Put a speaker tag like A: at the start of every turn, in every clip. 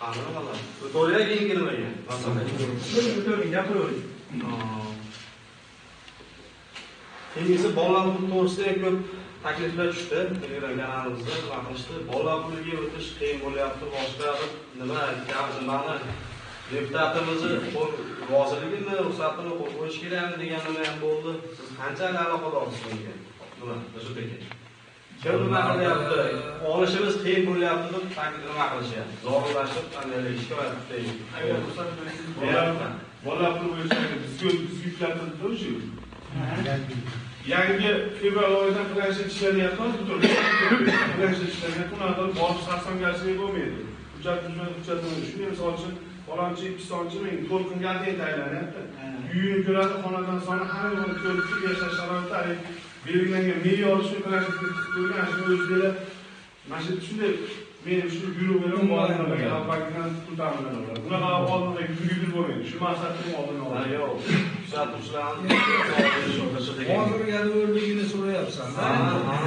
A: Anlamadım. Doğruya keyin kelmagan. Masalan.
B: Gapiravering.
A: Keyingisi bolalar puli to'g'risida ko'p takliflar tushdi. Telegram kanalimizda nima qilishdi? Bolalar puliga o'tish qiyin bo'lyapti. Boshqa nimani deputatimizni roziligimi, ruxsatini qo'yib qo'yish kerakmi deganlar ham bo'ldi. Siz qanchalik aloqadorsiz bunga? Nima? Nursulton aka. Kim nima qilyapti? Olishimiz qiyin bo'lyapti deb nima qilishyapti? Zorlashib, qanday shikoyat qilib.
B: Agar ruxsat bersangiz, bolalar puli bo'lsa, bizga yuklatib shu. Yangi fevral oyidan planshet ishlayapmiz, butun planshet ishlayapmiz. Ulardan borib sarsamgarchilik bo'lmaydi. Hujjatni shunday misol uchun falonchi, pistonchi men to'lqinga aylanyapti. Uyini ko'radi, xonadon soni hamma yo'lni ko'rib, yashash sharoitlari belgilangan me'yor shu planshetga qo'ygan, shuni o'zingizlar mana shunday men shu yuruvim bo'lgan, avvalgidan pul ta'minlanadi. Ular oldinda yurib bo'lmaydi. Shu maqsadni oldin oladi. Yo'q.
C: Hozirgi o'rligini so'rayapsan.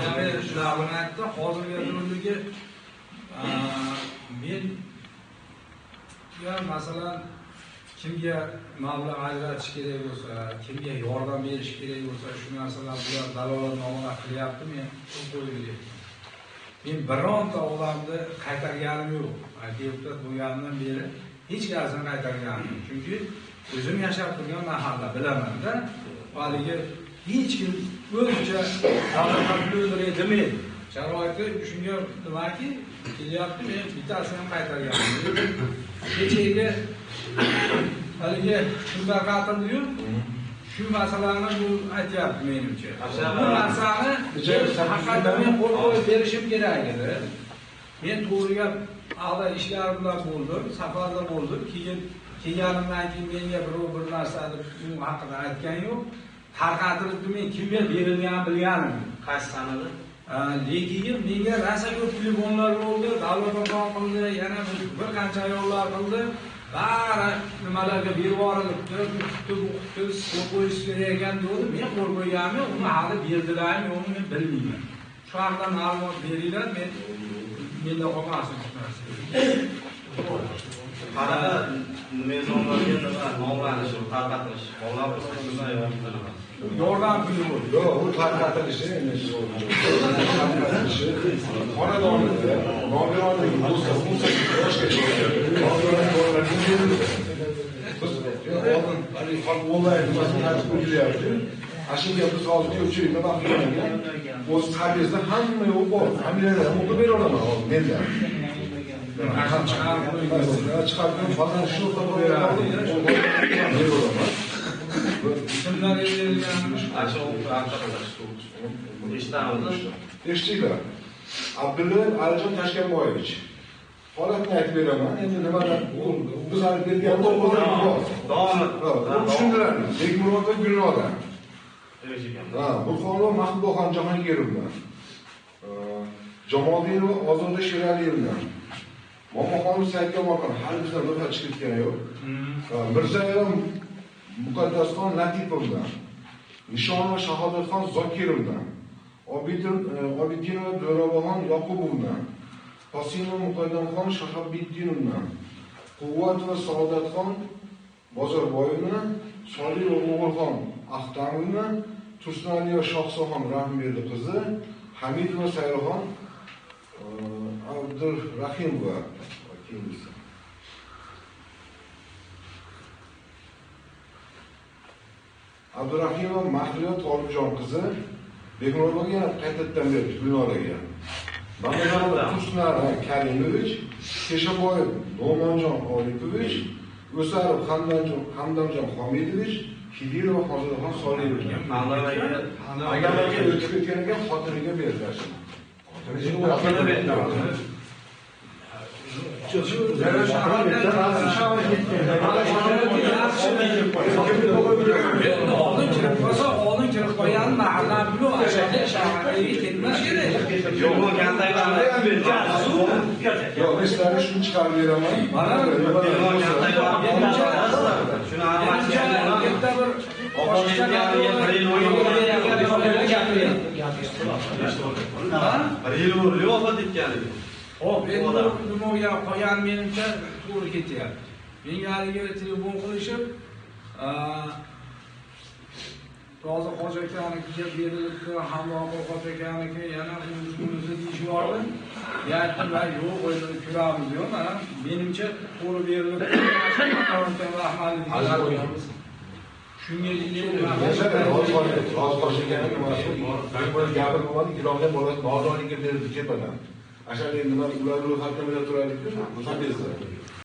C: Ya'ni shularni aytdi, hozirgi o'rligi men masalan kimga mablag' ajratish kerak bo'lsa, kimga yordam berish kerak bo'lsa, shu narsalar bilan dalolatnoma qilyapti, men pul qo'yib men bironta o'g'limni qaytarganim yo'q. Deputat bo'lgandan beri hech narsani qaytarganim yo'q. Chunki o'zim yashab turgan mahalla bilaman-da, haligi hech kim o'zicha davlat pulini demaydi. Sharoiti shunga nimaki, kelyapti, men bittasini ham qaytarganim yo'q. Kechagi haligi shunday qatildi-yu, shu masalani bu aytyapti menimcha. Bu narsani haqiqatan men qo'l qo'yib berishim kerak edi. Men to'g'riga a'da ishlar bilan bo'ldim, safarda bo'ldim. Keyin kelganimdan keyin menga bir narsa deb bu haqida aytgan yo'q. Tarqatirib men kimga berilganini bilganim.
A: Qaysi sanada?
C: Lekin menga rosa ko'p telefonlar bo'ldi, davlat orqali qildi, yana bir qancha ayollar qildi. Bari nimalarga berib yuborilibdi, o'qitib qo'yish kerak ekan dedi. Men qo'l qo'yganimni, uni hali berdilarmi, yo'qmi men bilmayman. Shu haqida ma'lumot beringlar, menda qolmasin shu narsa.
A: Qanaqa mezonlarga nima nomlanishi, tarqatilish, bolalar nima
C: yordam puli bo'ldi.
D: Yo'q, bu tarqatilishi emas. Xonadonida nogironlik bo'lsa, 18 yoshgacha onlayn mas'uliyat qo'yilyapti. Ashunga biz hozir 3 yilda vaqtlangan. O'z qarzda hamma yo'q bor. Hammalar ham o'qib bera olaman hozir menda. Chiqarib falan shu beradi.
C: Kimlar berilganini
D: eshitdinglar. Abdulla Alijon Tashkanboyevich. Holatni aytib beraman. Endi nimalar biz hali bergan tushundilarmi? Bekmurod va Gulnoda. Bu qonun Mahbubaxon Jahangirovna. Jamolidinova Ozoda Sheraliyevna. Momoxonov Saidkamolxon hali bizdan ro'yxat chiqib ketgani yo'q. Mirzayev Muqaddasxon Latipovna, Nishonova Shahodatxon Zokirovna, Obidinova Jo'raboxon Yoqubovna, Qosimova Muqaddamxon Shahabiddinovna, Quvvatova Saodatxon Bozorboyevna, Soliyeva O'g'ilxon Axtamovna, Tursunaliya Shohsoxon Rahimberdi qizi, Hamidova Sayroxon Abdurahimova kimisi. Abdurahimov Mahdiyot Tolibjon qizi Bekmurodga yana qaytadan berdi Gulnoraga. Mamlakat Tursunar Karimovich, Keshaboyev No'monjon Olipovich, O'sarov Hamdamjon Xomidovich, Hidirova Hozirxon Soliyevga. Agarlarga o'tib ketgan ekan xotiniga berdilar. Xotiniga berdilar.
C: Oldin kirib qo'ygan mahalla bu shaharga ketmas kerak.
A: Yo'q, gandaylarni ham bergan.
D: Yo'q, sizlarga shuni chiqarib beraman.
C: Mana
A: shuni aniqlashga
C: bitta bir
A: bir yil bo'ldi vafot etganiga.
C: Hop, endi nimaga qolgan menimcha to'g'ri ketyapti. Menga haligi telefon qilishib, toza Hoji akanikiga berilibdi, hamma Hoji akaniki yana unisi deyishyapti. Aytdim, yo'q, o'ylab ko'ramiz, yo'q, mana menimcha to'g'ri berilibdi. Rahmatli. Shunga
D: gapirib oladi, ilonga bolasi nodonlikka berdi chepadan. Ashar endi nima ular ro'yxatnomada turadi-ku, sabizda.